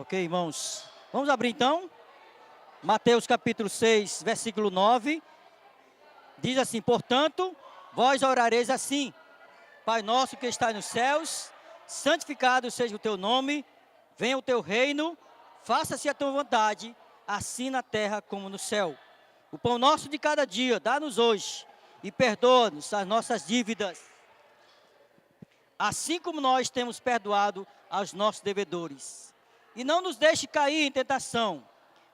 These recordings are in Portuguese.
Ok, irmãos? Vamos abrir então? Mateus capítulo 6, versículo 9. Diz assim: portanto, vós orareis assim: Pai nosso que está nos céus, santificado seja o teu nome, venha o teu reino, faça-se a tua vontade, assim na terra como no céu. O pão nosso de cada dia, dá-nos hoje, e perdoa-nos as nossas dívidas, assim como nós temos perdoado aos nossos devedores. E não nos deixe cair em tentação,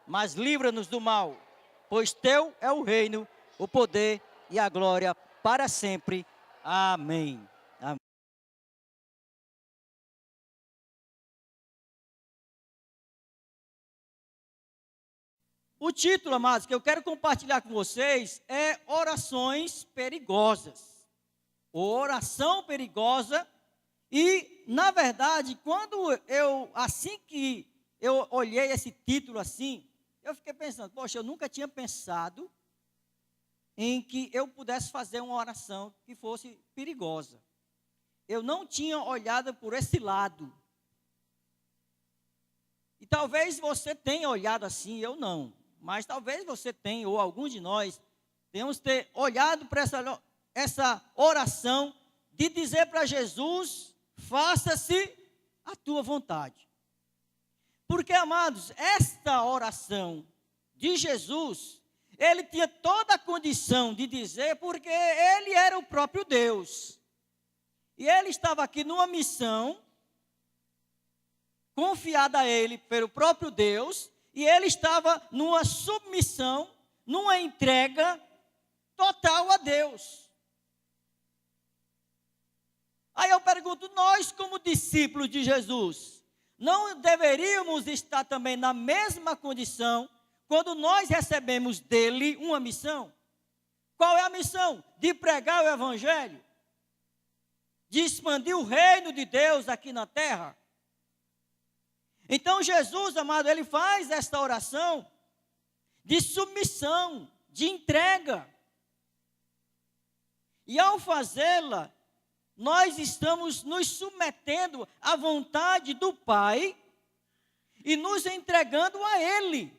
mas livra-nos do mal, pois teu é o reino, o poder e a glória para sempre. Amém. Amém. O título, amados, que eu quero compartilhar com vocês é Orações Perigosas. Oração perigosa. E, na verdade, assim que eu olhei esse título assim, eu fiquei pensando, poxa, eu nunca tinha pensado em que eu pudesse fazer uma oração que fosse perigosa. Eu não tinha olhado por esse lado. E talvez você tenha olhado assim, eu não. Mas talvez você tenha, ou alguns de nós, tenhamos ter olhado para essa oração de dizer para Jesus: faça-se a tua vontade. Porque, amados, esta oração de Jesus, ele tinha toda a condição de dizer, porque ele era o próprio Deus. E ele estava aqui numa missão, confiada a ele pelo próprio Deus, e ele estava numa submissão, numa entrega total a Deus. Aí eu pergunto, nós como discípulos de Jesus, não deveríamos estar também na mesma condição quando nós recebemos dele uma missão? Qual é a missão? De pregar o evangelho? De expandir o reino de Deus aqui na terra? Então Jesus, amado, ele faz esta oração de submissão, de entrega. E ao fazê-la, nós estamos nos submetendo à vontade do Pai e nos entregando a Ele.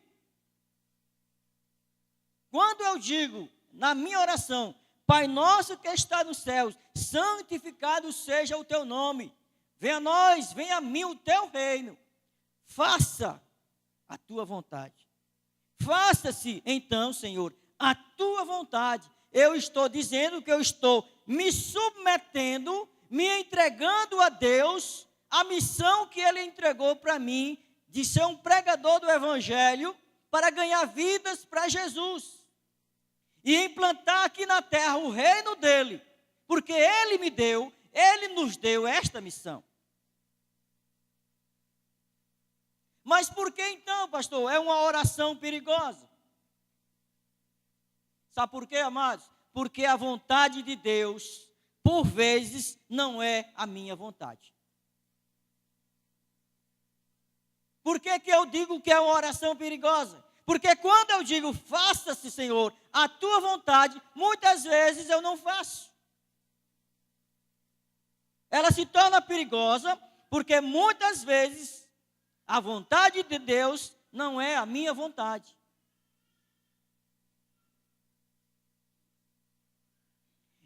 Quando eu digo na minha oração, Pai nosso que está nos céus, santificado seja o teu nome, venha a nós, venha a mim o teu reino, faça a tua vontade. Faça-se então, Senhor, a tua vontade. Eu estou dizendo que eu estou me submetendo, me entregando a Deus, a missão que Ele entregou para mim, de ser um pregador do Evangelho, para ganhar vidas para Jesus. E implantar aqui na terra o reino dEle, porque Ele me deu, Ele nos deu esta missão. Mas por que então, pastor, é uma oração perigosa? Sabe por quê, amados? Porque a vontade de Deus, por vezes, não é a minha vontade. Por que que eu digo que é uma oração perigosa? Porque quando eu digo, faça-se, Senhor, a tua vontade, muitas vezes eu não faço. Ela se torna perigosa, porque muitas vezes a vontade de Deus não é a minha vontade.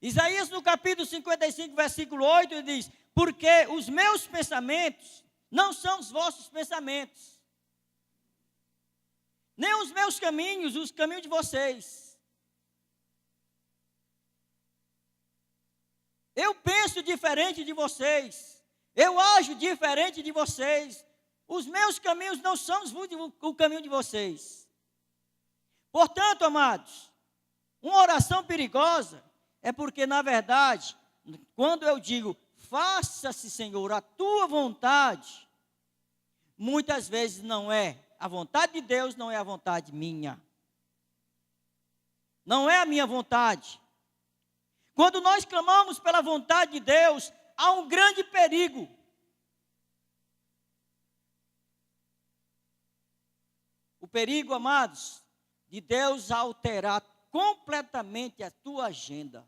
Isaías no capítulo 55, versículo 8, ele diz: porque os meus pensamentos não são os vossos pensamentos, nem os meus caminhos, os caminhos de vocês. Eu penso diferente de vocês, eu ajo diferente de vocês, os meus caminhos não são o caminho de vocês. Portanto, amados, uma oração perigosa é porque, na verdade, quando eu digo, faça-se, Senhor, a tua vontade, muitas vezes não é a vontade de Deus, não é a vontade minha. Não é a minha vontade. Quando nós clamamos pela vontade de Deus, há um grande perigo. O perigo, amados, de Deus alterar completamente a tua agenda.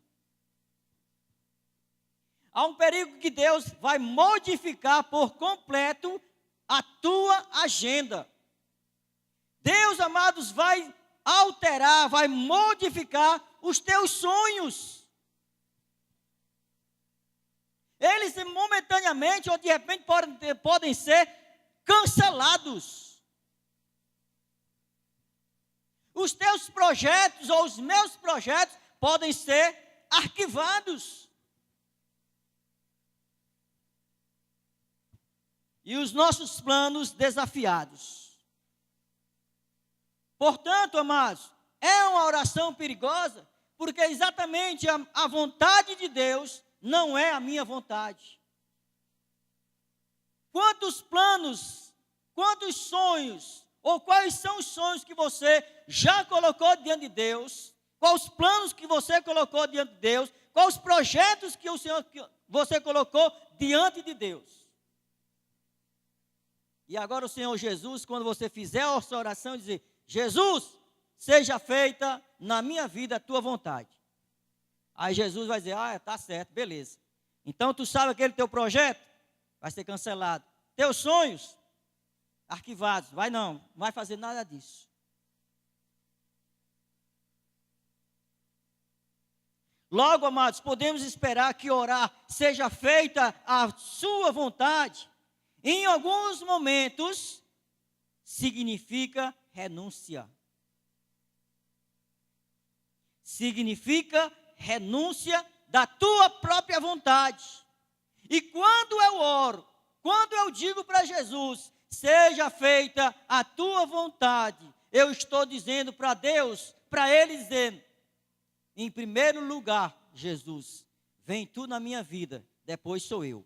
Há um perigo que Deus vai modificar por completo a tua tua agenda. Deus, amados, vai alterar, vai modificar os teus sonhos. Eles momentaneamente ou de repente podem ser cancelados. Os teus projetos ou os meus projetos podem ser arquivados. E os nossos planos desafiados. Portanto, amados, é uma oração perigosa, porque exatamente a vontade de Deus não é a minha vontade. Quantos planos, quantos sonhos, ou quais são os sonhos que você já colocou diante de Deus? Quais os planos que você colocou diante de Deus? Quais os projetos que você colocou diante de Deus? E agora o Senhor Jesus, quando você fizer a sua oração, dizer: Jesus, seja feita na minha vida a tua vontade. Aí Jesus vai dizer: tá certo, beleza. Então tu sabe aquele teu projeto? Vai ser cancelado. Teus sonhos? Arquivados. Não vai fazer nada disso. Logo, amados, podemos esperar que orar seja feita a sua vontade. Em alguns momentos, significa renúncia. Significa renúncia da tua própria vontade. E quando eu oro, quando eu digo para Jesus: seja feita a tua vontade, eu estou dizendo para Deus, para Ele dizendo: em primeiro lugar, Jesus, vem tu na minha vida, depois sou eu.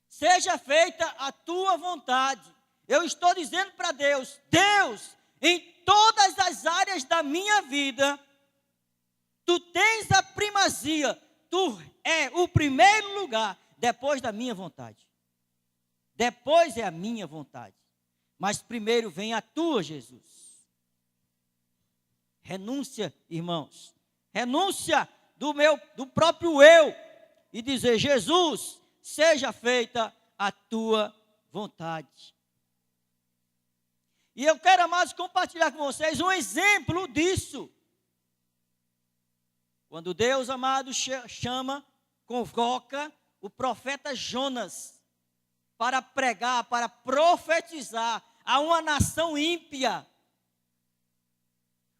Seja feita a tua vontade. Eu estou dizendo para Deus: Deus, em todas as áreas da minha vida, tu tens a primazia, tu é o primeiro lugar, depois da minha vontade. Depois é a minha vontade. Mas primeiro vem a tua, Jesus. Renúncia, irmãos. Renúncia do próprio eu. E dizer: Jesus, seja feita a tua vontade. E eu quero, amados, compartilhar com vocês um exemplo disso. Quando Deus, amado, convoca o profeta Jonas para pregar, para profetizar a uma nação ímpia.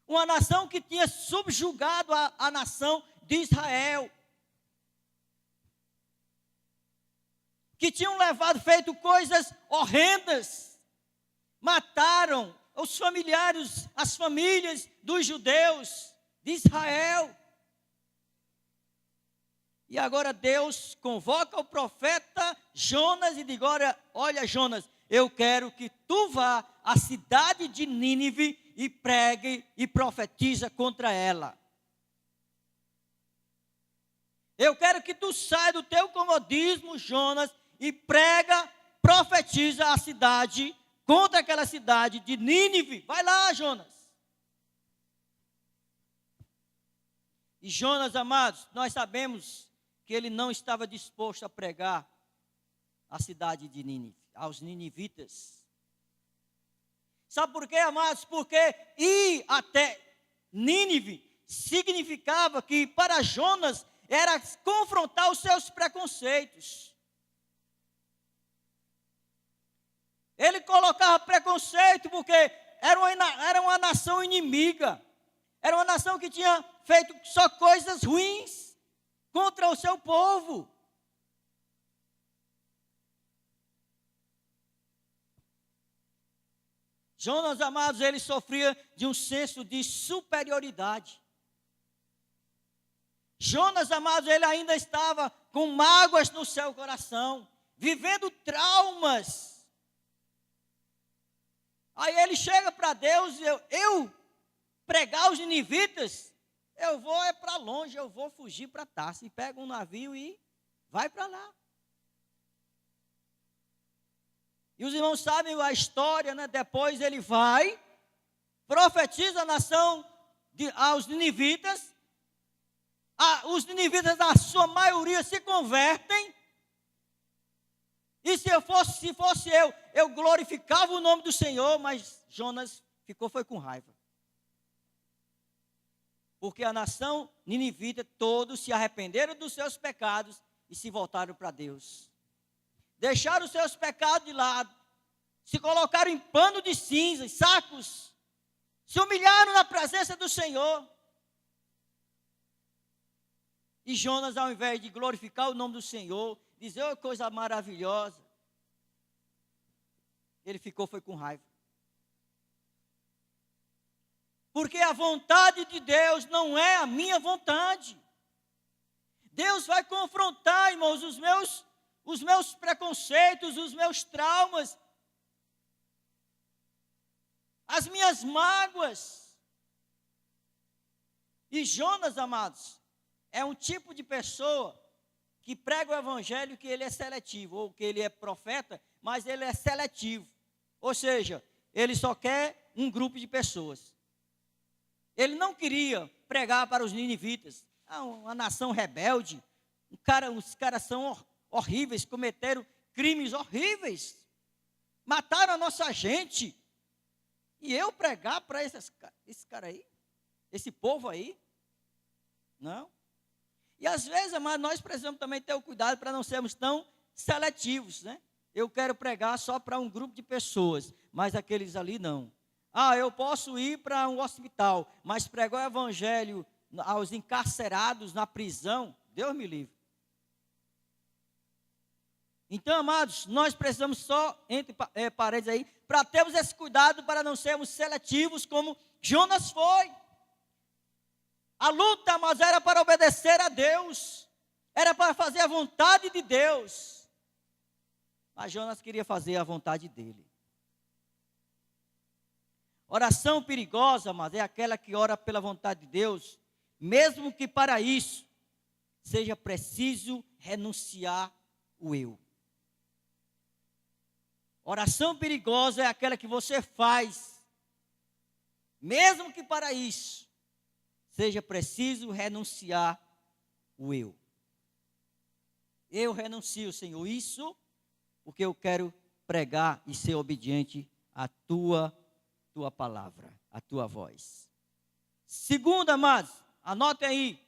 Uma nação que tinha subjugado a nação de Israel. Que tinham feito coisas horrendas. Mataram os familiares, as famílias dos judeus de Israel. E agora Deus convoca o profeta Jonas e diz: olha Jonas, eu quero que tu vá à cidade de Nínive e pregue e profetiza contra ela. Eu quero que tu saia do teu comodismo, Jonas, e profetiza a cidade, contra aquela cidade de Nínive. Vai lá, Jonas. E Jonas, amados, nós sabemos que ele não estava disposto a pregar a cidade de Nínive, aos ninivitas. Sabe por quê, amados? Porque ir até Nínive significava que para Jonas era confrontar os seus preconceitos. Ele colocava preconceito porque era uma nação inimiga. Era uma nação que tinha feito só coisas ruins contra o seu povo. Jonas, amados, ele sofria de um senso de superioridade. Jonas, amados, ele ainda estava com mágoas no seu coração, vivendo traumas. Aí ele chega para Deus e eu pregar os ninivitas, eu vou para longe, eu vou fugir para Tarso. E pega um navio e vai para lá. E os irmãos sabem a história, né? Depois ele vai, profetiza a nação aos ninivitas. Os ninivitas, na sua maioria, se convertem. E se fosse eu glorificava o nome do Senhor, mas Jonas foi com raiva. Porque a nação ninivita, todos se arrependeram dos seus pecados e se voltaram para Deus. Deixaram os seus pecados de lado, se colocaram em pano de cinzas, sacos, se humilharam na presença do Senhor. E Jonas, ao invés de glorificar o nome do Senhor, dizer, oh, coisa maravilhosa, ele foi com raiva. Porque a vontade de Deus não é a minha vontade. Deus vai confrontar, irmãos, os meus preconceitos, os meus traumas, as minhas mágoas. E Jonas, amados, é um tipo de pessoa que prega o evangelho que ele é seletivo, ou que ele é profeta, mas ele é seletivo. Ou seja, ele só quer um grupo de pessoas. Ele não queria pregar para os ninivitas, uma nação rebelde, os caras são horríveis, cometeram crimes horríveis, mataram a nossa gente. E eu pregar para esse cara aí, esse povo aí? Não. E às vezes, amados, nós precisamos também ter o cuidado para não sermos tão seletivos, né? Eu quero pregar só para um grupo de pessoas, mas aqueles ali não. Eu posso ir para um hospital, mas pregar o evangelho aos encarcerados na prisão, Deus me livre. Então, amados, nós precisamos só, entre parênteses aí, para termos esse cuidado para não sermos seletivos como Jonas foi. A luta, mas era para obedecer a Deus, era para fazer a vontade de Deus. Mas Jonas queria fazer a vontade dele. Oração perigosa, mas é aquela que ora pela vontade de Deus, mesmo que para isso seja preciso renunciar o eu. Oração perigosa é aquela que você faz, mesmo que para isso seja preciso renunciar o eu. Eu renuncio, Senhor, isso porque eu quero pregar e ser obediente à tua palavra, à tua voz. Segundo, amados, anotem aí,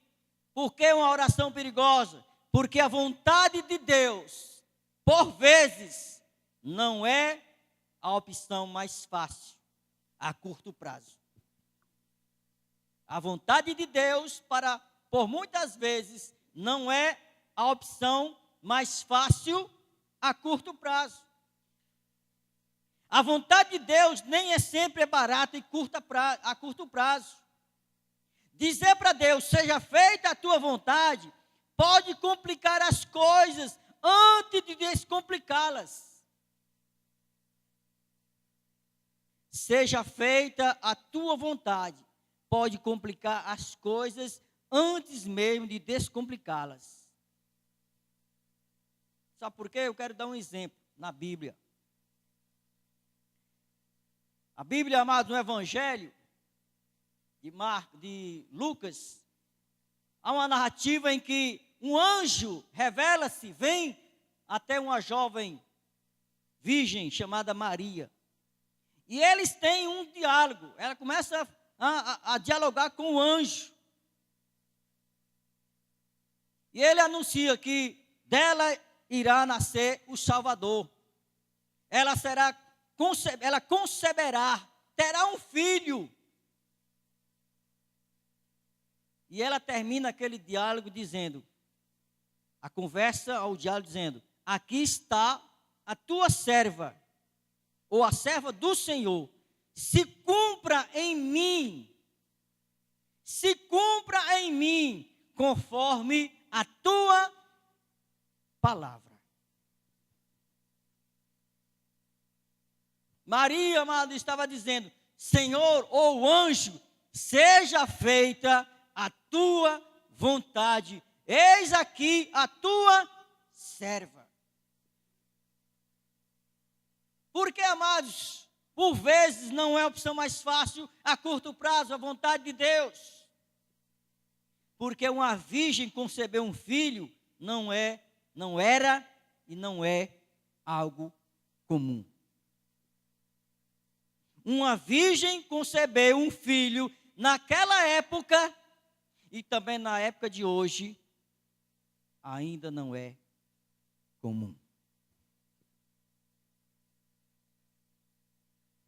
por que uma oração perigosa? Porque a vontade de Deus, por vezes, não é a opção mais fácil, a curto prazo. A vontade de Deus, por muitas vezes, não é a opção mais fácil a curto prazo. A vontade de Deus nem é sempre barata e a curto prazo. Dizer para Deus, seja feita a tua vontade, pode complicar as coisas antes de descomplicá-las. Seja feita a tua vontade, pode complicar as coisas antes mesmo de descomplicá-las. Sabe por quê? Eu quero dar um exemplo na Bíblia. A Bíblia, amados, no Evangelho de Lucas, há uma narrativa em que um anjo revela-se, vem até uma jovem virgem chamada Maria. E eles têm um diálogo. Ela começa a dialogar com o anjo. E ele anuncia que dela irá nascer o Salvador. Ela conceberá, terá um filho. E ela termina aquele diálogo dizendo, o diálogo dizendo, aqui está a tua serva, ou a serva do Senhor, se cumpra em mim, conforme a tua palavra. Maria, amado, estava dizendo, Senhor, ou anjo, seja feita a tua vontade, eis aqui a tua serva. Porque, amados, por vezes não é a opção mais fácil a curto prazo, a vontade de Deus. Porque uma virgem conceber um filho não era e não é algo comum. Uma virgem concebeu um filho naquela época e também na época de hoje ainda não é comum.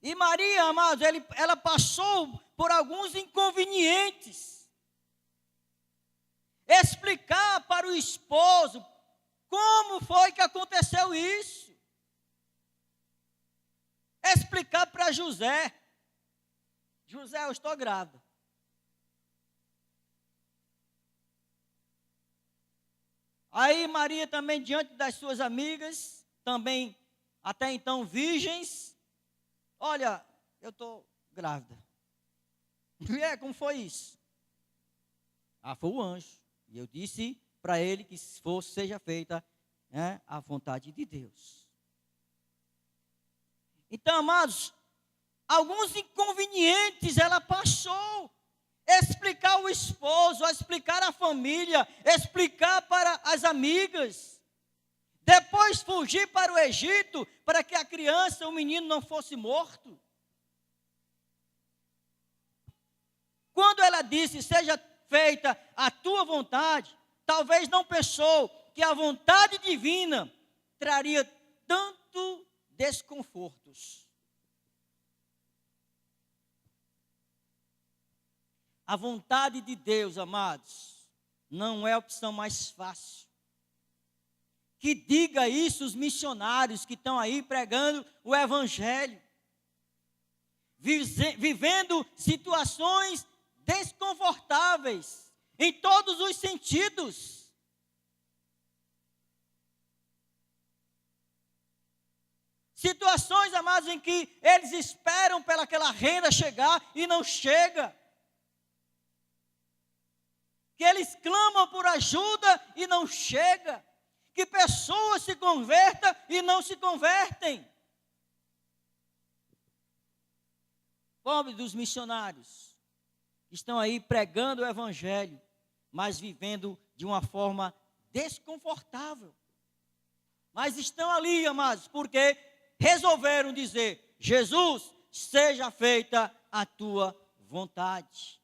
E Maria, amados, ela passou por alguns inconvenientes. Explicar para o esposo como foi que aconteceu isso. Explicar para José. José, eu estou grávida. Aí Maria também, diante das suas amigas, também até então virgens, olha, eu estou grávida. E como foi isso? Foi o anjo. E eu disse para ele que seja feita, né, a vontade de Deus. Então, amados, alguns inconvenientes ela passou. Explicar ao esposo, explicar à família, explicar para as amigas. Depois fugir para o Egito, para que a criança, o menino não fosse morto. Quando ela disse, seja feita a tua vontade, talvez não pensou que a vontade divina traria tanto desconfortos. A vontade de Deus, amados, não é a opção mais fácil. Que diga isso os missionários que estão aí pregando o evangelho, vivendo situações desconfortáveis em todos os sentidos. Situações, amados, em que eles esperam pelaquela renda chegar e não chega. Que eles clamam por ajuda e não chega. Que pessoas se convertam e não se convertem. Pobre dos missionários que estão aí pregando o evangelho, mas vivendo de uma forma desconfortável. Mas estão ali, amados, porque resolveram dizer, Jesus, seja feita a tua vontade.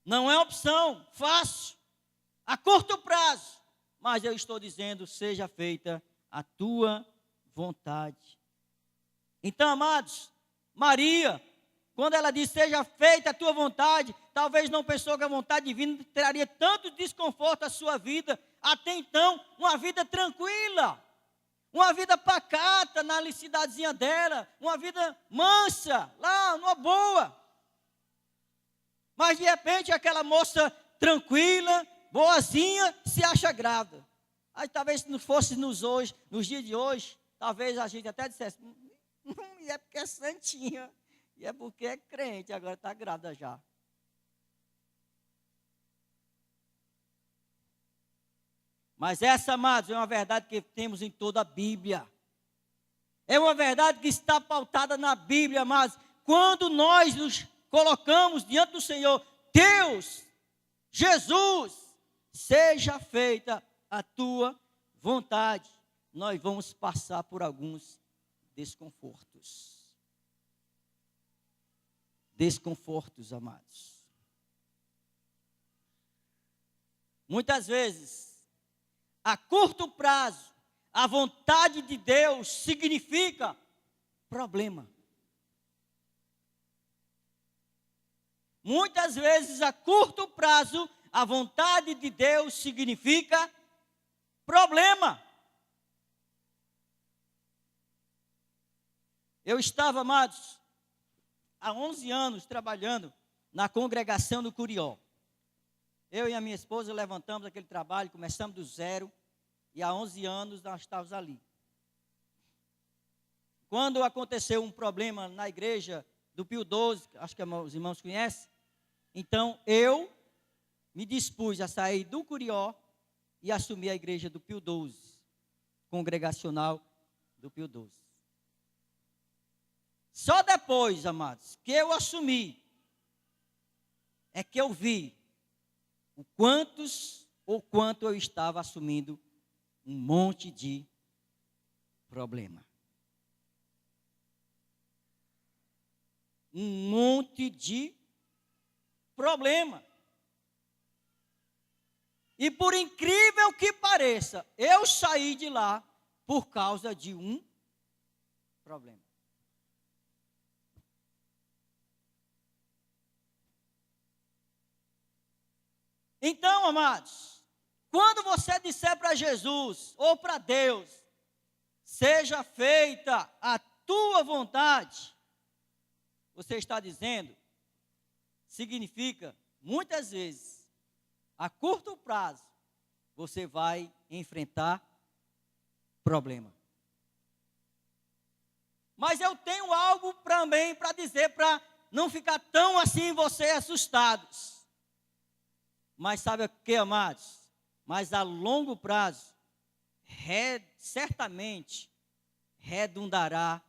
Não é opção fácil, a curto prazo, mas eu estou dizendo, seja feita a tua vontade. Então, amados, Maria, quando ela disse, seja feita a tua vontade, talvez não pensou que a vontade divina traria tanto desconforto à sua vida. Até então, uma vida tranquila, uma vida pacata na cidadezinha dela, uma vida mansa, lá, numa boa. Mas de repente aquela moça tranquila, boazinha, se acha grávida. Aí talvez se não fosse nos dias de hoje, talvez a gente até dissesse, e é porque é santinha, e é porque é crente, agora está grávida já. Mas essa, amados, é uma verdade que temos em toda a Bíblia. É uma verdade que está pautada na Bíblia, amados. Quando nós nos colocamos diante do Senhor, Deus, Jesus, seja feita a tua vontade. Nós vamos passar por alguns desconfortos. Desconfortos, amados. Muitas vezes, a curto prazo, a vontade de Deus significa problema. Muitas vezes, a curto prazo, a vontade de Deus significa problema. Eu estava, amados, há 11 anos trabalhando na congregação do Curió. Eu e a minha esposa levantamos aquele trabalho, começamos do zero, e há 11 anos nós estávamos ali. Quando aconteceu um problema na igreja do Pio XII, acho que os irmãos conhecem, então eu me dispus a sair do Curió e assumir a igreja do Pio XII, congregacional do Pio XII. Só depois, amados, que eu assumi, é que eu vi quanto eu estava assumindo um monte de problema. Um monte de problema. E por incrível que pareça, eu saí de lá por causa de um problema. Então, amados, quando você disser para Jesus ou para Deus, seja feita a tua vontade, você está dizendo, significa, muitas vezes, a curto prazo, você vai enfrentar problema. Mas eu tenho algo também para dizer, para não ficar tão assim você assustados. Mas sabe o que, amados? Mas a longo prazo, certamente redundará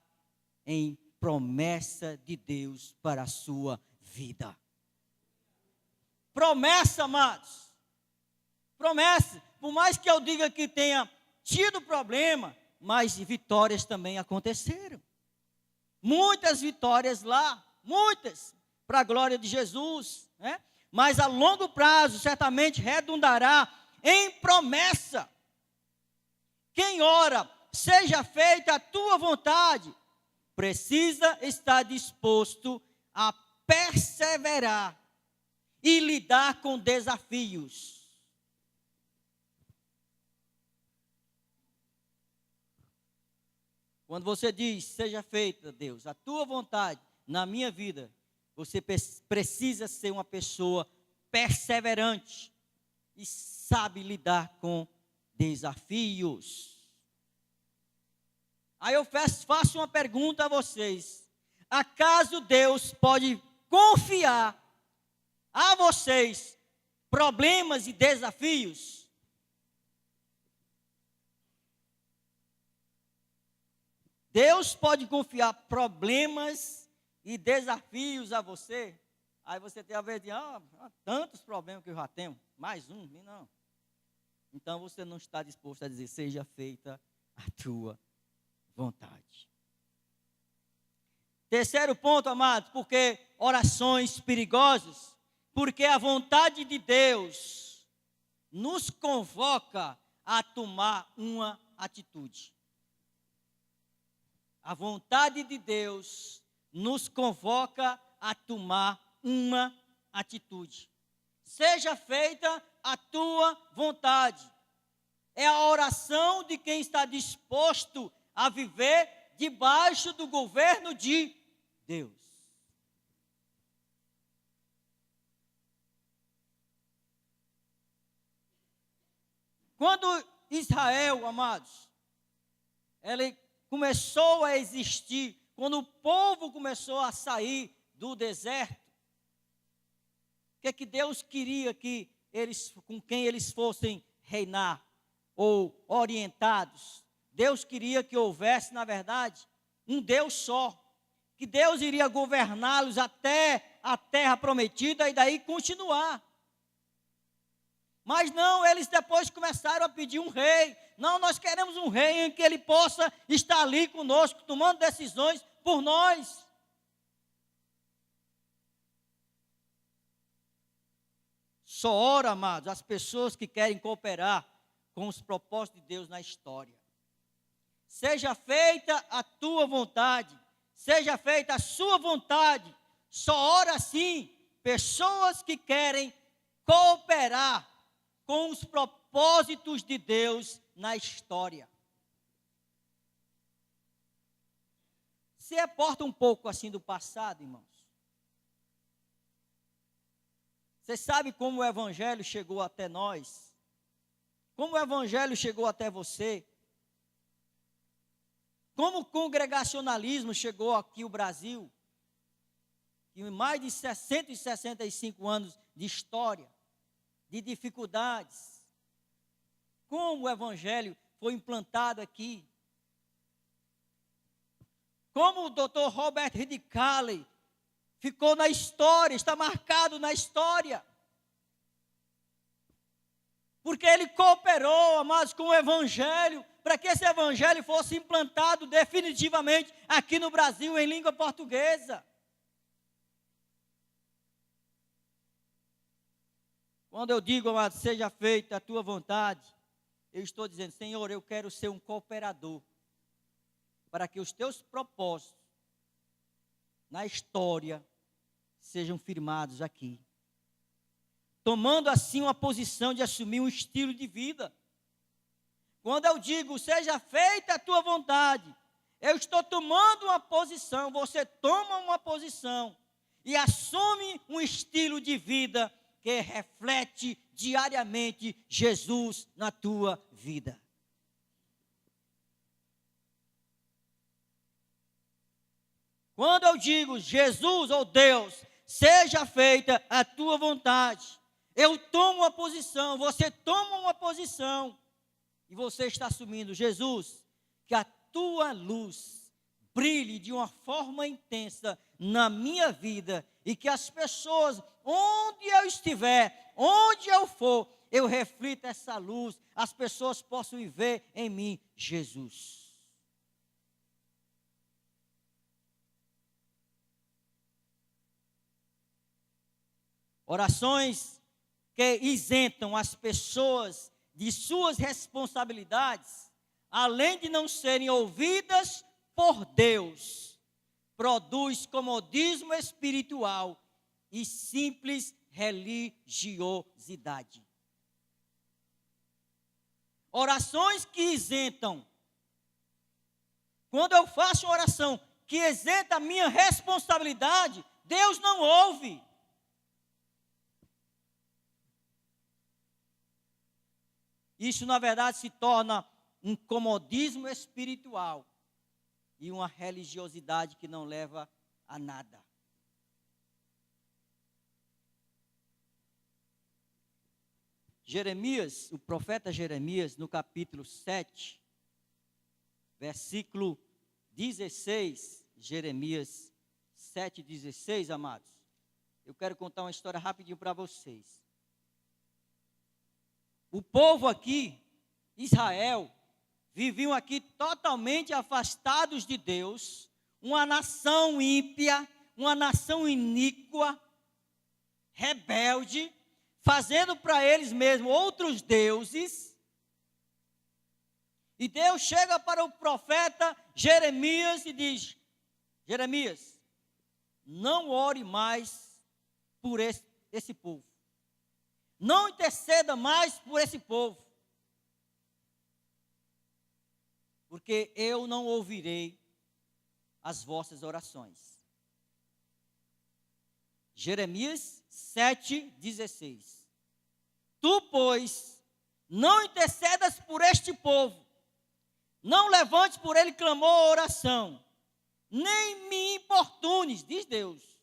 em promessa de Deus para a sua vida. Promessa, amados. Promessa. Por mais que eu diga que tenha tido problema, mas vitórias também aconteceram. Muitas vitórias lá, muitas, para a glória de Jesus, né? Mas a longo prazo, certamente redundará em promessa. Quem ora, seja feita a tua vontade, precisa estar disposto a perseverar e lidar com desafios. Quando você diz, seja feita, Deus, a tua vontade na minha vida, você precisa ser uma pessoa perseverante e sabe lidar com desafios. Aí eu faço uma pergunta a vocês. Acaso Deus pode confiar a vocês problemas e desafios? Deus pode confiar problemas e desafios a você? Aí você tem a vez de, tantos problemas que eu já tenho, mais um, não. Então você não está disposto a dizer, seja feita a tua vontade. Terceiro ponto, amados, porque orações perigosas, porque a vontade de Deus nos convoca a tomar uma atitude. A vontade de Deus nos convoca a tomar uma atitude. Seja feita a tua vontade. É a oração de quem está disposto a viver debaixo do governo de Deus. Quando Israel, amados, ele começou a existir, quando o povo começou a sair do deserto, o que Deus queria que eles, com quem eles fossem reinar ou orientados? Deus queria que houvesse, na verdade, um Deus só, que Deus iria governá-los até a terra prometida e daí continuar. Mas não, eles depois começaram a pedir um rei. Não, nós queremos um rei em que ele possa estar ali conosco, tomando decisões por nós. Só ora, amados, as pessoas que querem cooperar com os propósitos de Deus na história. Seja feita a tua vontade, seja feita a sua vontade. Só ora assim, pessoas que querem cooperar com os propósitos de Deus na história. Se reporta um pouco assim do passado, irmãos. Você sabe como o Evangelho chegou até nós? Como o Evangelho chegou até você? Como o congregacionalismo chegou aqui ao Brasil? Em mais de 165 anos de história, de dificuldades. Como o Evangelho foi implantado aqui. Como o Dr. Robert Reed Calley ficou na história, está marcado na história. porque ele cooperou, amados, com o evangelho, para que esse evangelho fosse implantado definitivamente aqui no Brasil em língua portuguesa. Quando eu digo, amado, seja feita a tua vontade, eu estou dizendo, Senhor, eu quero ser um cooperador, para que os teus propósitos na história sejam firmados aqui. Tomando assim uma posição de assumir um estilo de vida. Quando eu digo, seja feita a tua vontade, eu estou tomando uma posição, você toma uma posição e assume um estilo de vida que reflete diariamente Jesus na tua vida. Quando eu digo, Jesus ou Deus, seja feita a tua vontade, eu tomo uma posição, você toma uma posição, e você está assumindo, Jesus, que a tua luz brilhe de uma forma intensa na minha vida, e que as pessoas, onde eu estiver, onde eu for, eu reflita essa luz, as pessoas possam ver em mim Jesus. Orações que isentam as pessoas de suas responsabilidades, além de não serem ouvidas por Deus, produz comodismo espiritual e simples religiosidade. Orações que isentam. Quando eu faço uma oração que isenta a minha responsabilidade, Deus não ouve. Isso, na verdade, se torna um comodismo espiritual e uma religiosidade que não leva a nada. Jeremias, o profeta Jeremias, no capítulo 7, versículo 16, Jeremias 7,16, amados. Eu quero contar uma história rapidinho para vocês. O povo aqui, Israel, viviam aqui totalmente afastados de Deus, uma nação ímpia, uma nação iníqua, rebelde, fazendo para eles mesmos outros deuses. E Deus chega para o profeta Jeremias e diz, Jeremias, não ore mais por esse povo. Não interceda mais por esse povo, porque eu não ouvirei as vossas orações. Jeremias 7,16. Tu, pois, não intercedas por este povo, não levantes por ele clamor ou oração, nem me importunes, diz Deus,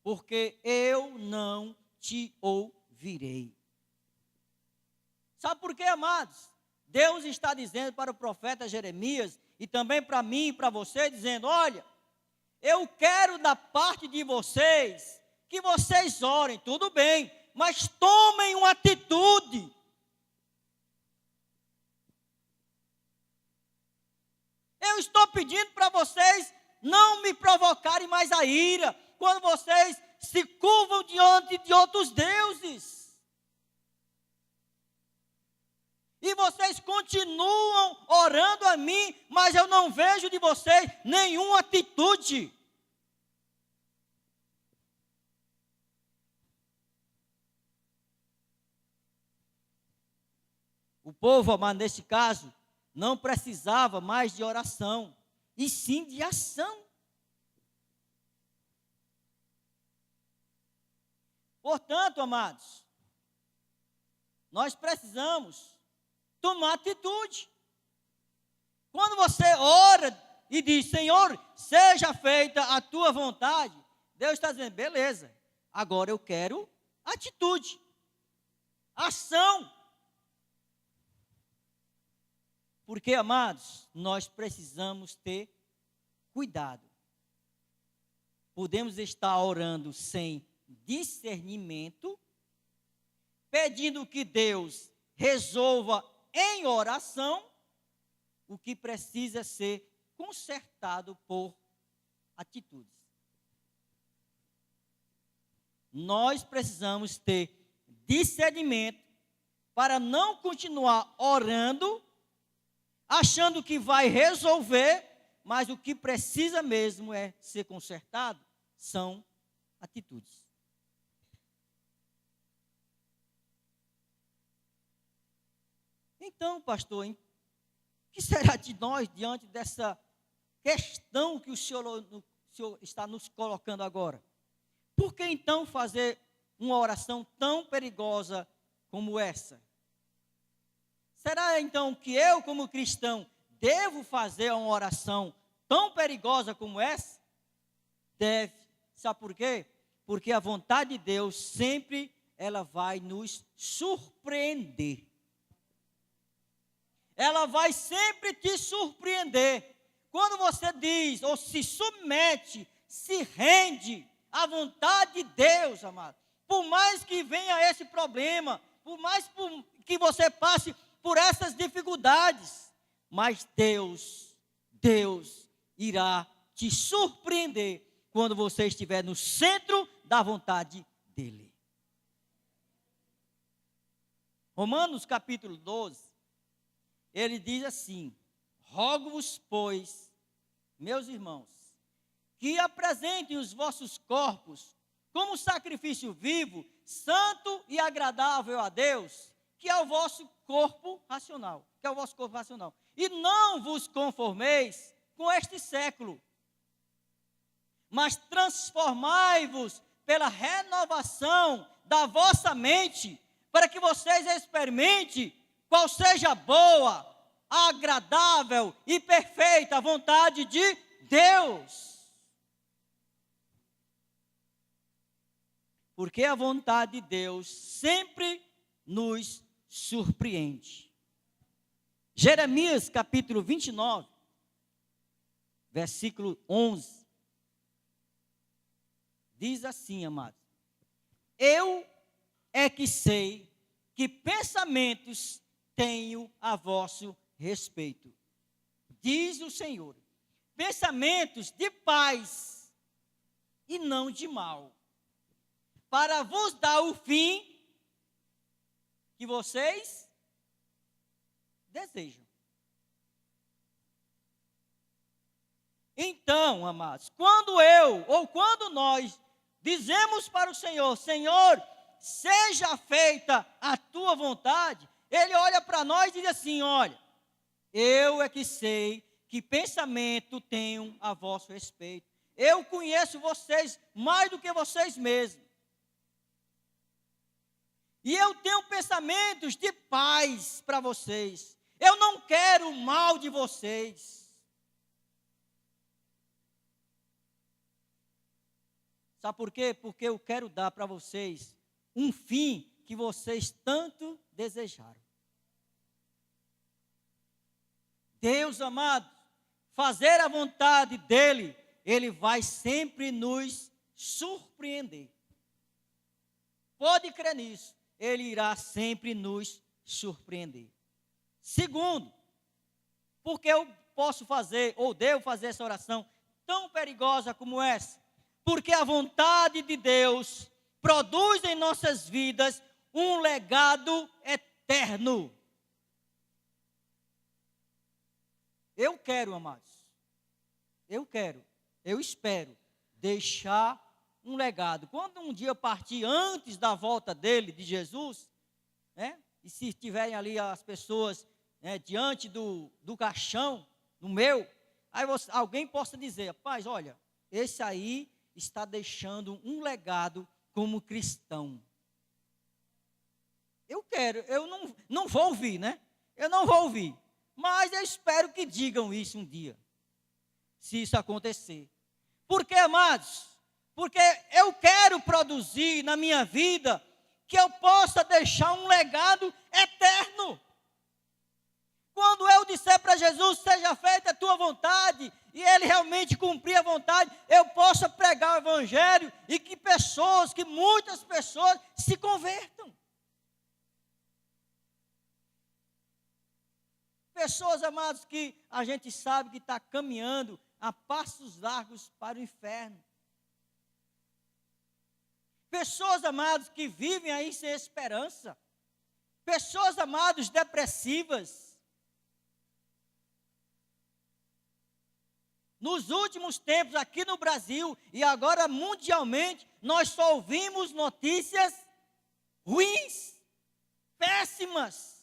porque eu não te ouvirei. Sabe por quê, amados? Deus está dizendo para o profeta Jeremias, e também para mim e para você, dizendo, olha, eu quero da parte de vocês, que vocês orem, tudo bem, mas tomem uma atitude. Eu estou pedindo para vocês não me provocarem mais a ira, quando vocês se curvam diante de outros deuses. E vocês continuam orando a mim, mas eu não vejo de vocês nenhuma atitude. O povo, amado, nesse caso, não precisava mais de oração, e sim de ação. Portanto, amados, nós precisamos tomar atitude. Quando você ora e diz, Senhor, seja feita a tua vontade, Deus está dizendo, beleza, agora eu quero atitude, ação. Porque, amados, nós precisamos ter cuidado. Podemos estar orando sem discernimento, pedindo que Deus resolva em oração o que precisa ser consertado por atitudes. Nós precisamos ter discernimento para não continuar orando, achando que vai resolver, mas o que precisa mesmo é ser consertado, são atitudes. Então, pastor, o que será de nós diante dessa questão que o Senhor está nos colocando agora? Por que então fazer uma oração tão perigosa como essa? Será então que eu, como cristão, devo fazer uma oração tão perigosa como essa? Deve. Sabe por quê? Porque a vontade de Deus sempre ela vai nos surpreender. Ela vai sempre te surpreender. Quando você diz, ou se submete, se rende à vontade de Deus, amado. Por mais que venha esse problema, por mais que você passe por essas dificuldades, mas Deus irá te surpreender quando você estiver no centro da vontade dEle. Romanos capítulo 12, ele diz assim: rogo-vos, pois, meus irmãos, que apresentem os vossos corpos como sacrifício vivo, santo e agradável a Deus, que é o vosso corpo racional, E não vos conformeis com este século, mas transformai-vos pela renovação da vossa mente, para que vocês experimentem qual seja a boa, agradável e perfeita vontade de Deus. Porque a vontade de Deus sempre nos surpreende. Jeremias capítulo 29, versículo 11, diz assim, amados: eu é que sei que pensamentos tenho a vosso respeito, diz o Senhor, pensamentos de paz e não de mal, para vos dar o fim que vocês desejam. Então, amados, quando nós dizemos para o Senhor, Senhor, seja feita a tua vontade, Ele olha para nós e diz assim, olha, eu é que sei que pensamento tenho a vosso respeito. Eu conheço vocês mais do que vocês mesmos. E eu tenho pensamentos de paz para vocês. Eu não quero o mal de vocês. Sabe por quê? Porque eu quero dar para vocês um fim que vocês tanto desejaram. Deus amado, fazer a vontade dEle, Ele vai sempre nos surpreender. Pode crer nisso, Ele irá sempre nos surpreender. Segundo, porque eu posso fazer, ou devo fazer essa oração tão perigosa como essa? Porque a vontade de Deus produz em nossas vidas um legado eterno. Eu quero, amados, eu espero deixar um legado. Quando um dia eu partir antes da volta dele, de Jesus, né? E se estiverem ali as pessoas, né, diante do caixão, no meu, aí alguém possa dizer, rapaz, olha, esse aí está deixando um legado como cristão. Eu quero, eu não vou ouvir, né? Eu não vou ouvir. Mas eu espero que digam isso um dia, se isso acontecer. Por quê, amados? Porque eu quero produzir na minha vida que eu possa deixar um legado eterno. Quando eu disser para Jesus, seja feita a tua vontade, e Ele realmente cumprir a vontade, eu possa pregar o Evangelho e que muitas pessoas se convertam. Pessoas, amados, que a gente sabe que está caminhando a passos largos para o inferno. Pessoas, amados, que vivem aí sem esperança. Pessoas, amados, depressivas. Nos últimos tempos, aqui no Brasil e agora mundialmente, nós só ouvimos notícias ruins, péssimas.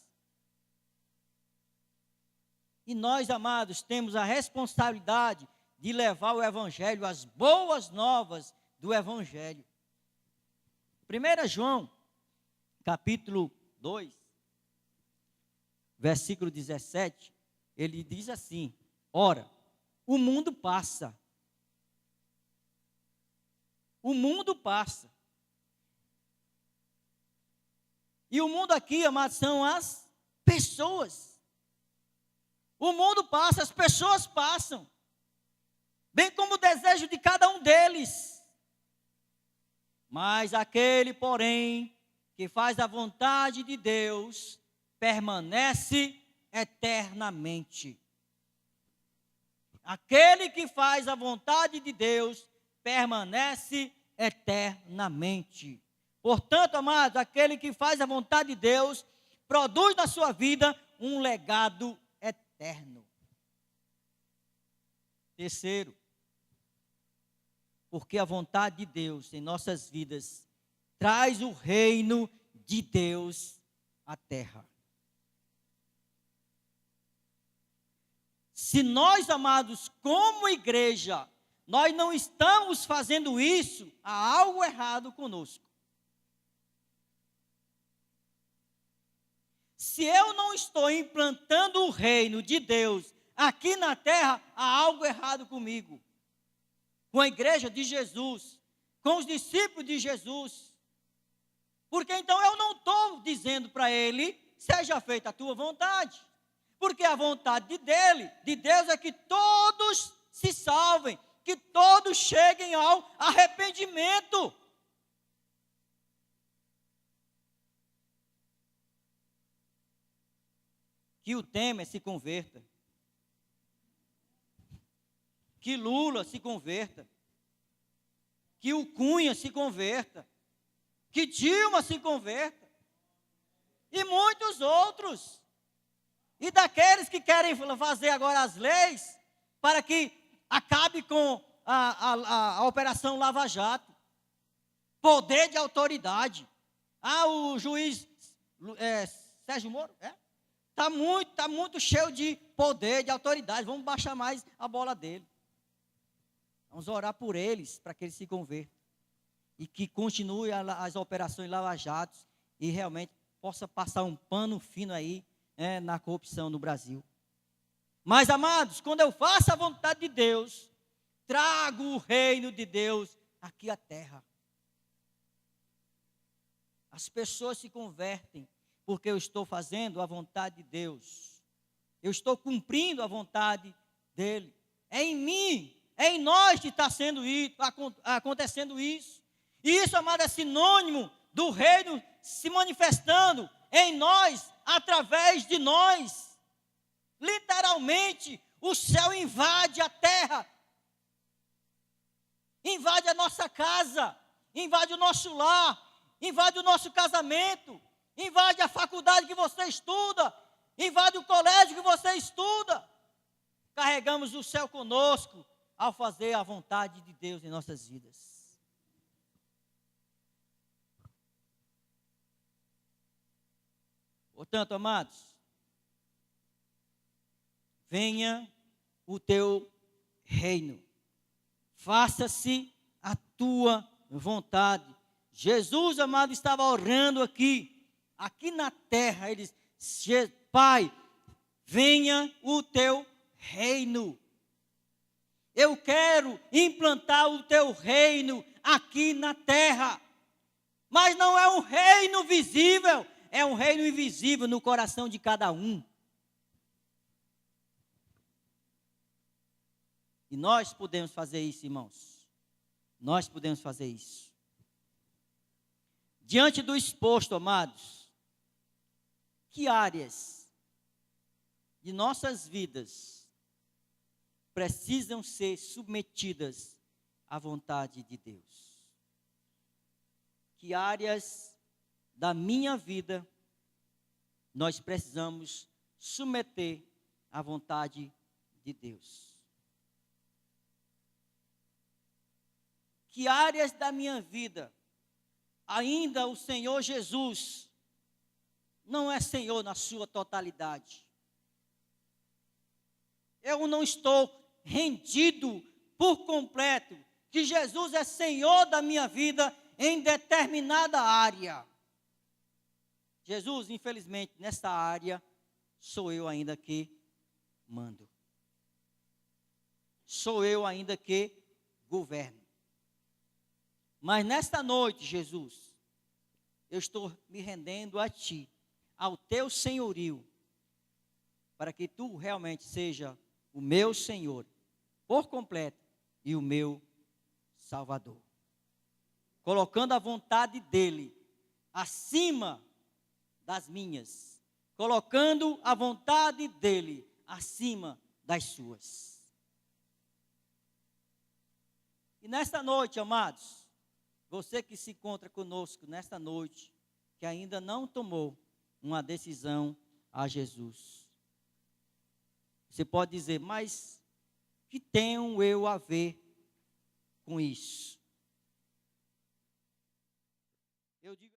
E nós, amados, temos a responsabilidade de levar o Evangelho, as boas novas do Evangelho. 1 João, capítulo 2, versículo 17, ele diz assim: ora, o mundo passa. O mundo passa. E o mundo aqui, amados, são as pessoas. O mundo passa, as pessoas passam, bem como o desejo de cada um deles. Mas aquele, porém, que faz a vontade de Deus, permanece eternamente. Aquele que faz a vontade de Deus, permanece eternamente. Portanto, amados, aquele que faz a vontade de Deus, produz na sua vida um legado eterno. Terceiro, porque a vontade de Deus em nossas vidas traz o reino de Deus à terra. Se nós, amados, como igreja, nós não estamos fazendo isso, há algo errado conosco. Se eu não estou implantando o reino de Deus aqui na terra, há algo errado comigo. Com a igreja de Jesus, com os discípulos de Jesus. Porque então eu não estou dizendo para ele, seja feita a tua vontade. Porque a vontade de Deus é que todos se salvem, que todos cheguem ao arrependimento. Que o Temer se converta. Que Lula se converta. Que o Cunha se converta. Que Dilma se converta. E muitos outros. E daqueles que querem fazer agora as leis para que acabe com a Operação Lava Jato. Poder de autoridade. O juiz Sérgio Moro, Está muito cheio de poder, de autoridade. Vamos baixar mais a bola dele. Vamos orar por eles, para que eles se convertam. E que continue as operações Lava Jato e realmente possa passar um pano fino aí na corrupção no Brasil. Mas, amados, quando eu faço a vontade de Deus, trago o reino de Deus aqui à terra. As pessoas se convertem porque eu estou fazendo a vontade de Deus. Eu estou cumprindo a vontade dele. É em mim, é em nós que está acontecendo isso. E isso, amado, é sinônimo do reino se manifestando em nós, através de nós. Literalmente, o céu invade a terra. Invade a nossa casa, invade o nosso lar, invade o nosso casamento, invade a faculdade que você estuda, invade o colégio que você estuda. Carregamos o céu conosco ao fazer a vontade de Deus em nossas vidas. Portanto, amados, venha o teu reino, faça-se a tua vontade. Jesus, amado, estava orando aqui na terra. Ele diz: Pai, venha o teu reino. Eu quero implantar o teu reino aqui na terra. Mas não é um reino visível, é um reino invisível no coração de cada um. E nós podemos fazer isso, irmãos. Nós podemos fazer isso. Diante do exposto, amados, que áreas de nossas vidas precisam ser submetidas à vontade de Deus. Que áreas da minha vida nós precisamos submeter à vontade de Deus? Que áreas da minha vida ainda o Senhor Jesus não é Senhor na sua totalidade? Eu não estou rendido por completo que Jesus é Senhor da minha vida em determinada área. Jesus, infelizmente, nessa área, sou eu ainda que mando. Sou eu ainda que governo. Mas nesta noite, Jesus, eu estou me rendendo a Ti, ao Teu senhorio, para que Tu realmente seja o meu Senhor, por completo, e o meu Salvador. Colocando a vontade dEle acima das minhas, colocando a vontade dEle acima das suas. E nesta noite, amados, você que se encontra conosco nesta noite, que ainda não tomou uma decisão a Jesus, você pode dizer, mas que tenho eu a ver com isso? Eu digo